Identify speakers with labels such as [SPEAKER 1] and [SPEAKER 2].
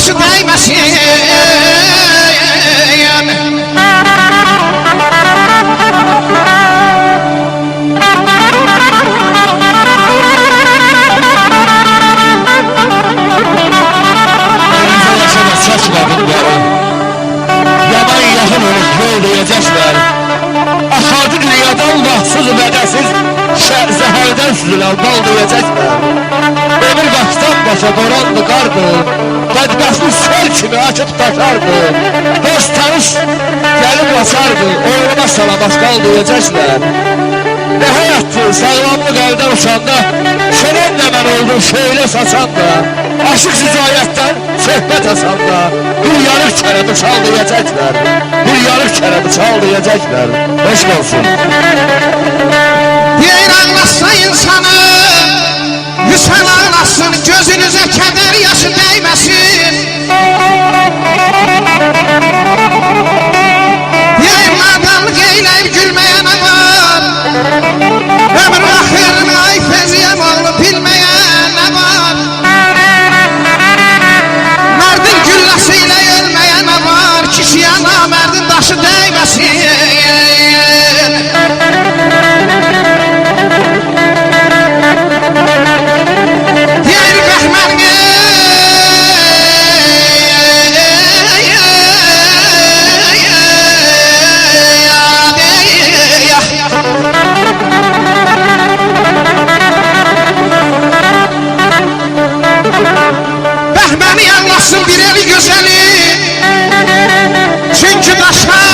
[SPEAKER 1] başı değmesin.
[SPEAKER 2] Yaman yaxın olub yol deyəcəklər. Axardı dünyadan vaxtsız mədəsiz zəhərdən süzülən bal deyəcəklər. Ömür başdan başa qorandı qardı, bədbəxtli sel kimi açıb taşardı. Dost tanış gəlib basardı, oynama sana başqal deyəcəklər. Ne hayattı sağlamlık elden uçanda, senin de ben oldum şöyle saçanda. Aşık zizayetten sohbet asanda, bir yarık çerebi çal diyecekler. Bir yarık çerebi çal diyecekler. Hoş olsun.
[SPEAKER 1] Yer ağlasa insanı, yüsen ağlasın, gözünüze keder yaşı değmesin. Yer nadanlık eyleyip gülmeyene var. Ömür ahirine ay feziyem olup bilmeyen ne var. Merdin güllesiyle ölmeyen ne var. Kişiye namerdin taşı değmesin. Diğer behmer Behmeni anlasın bir eli güzeli. Çünkü taşlar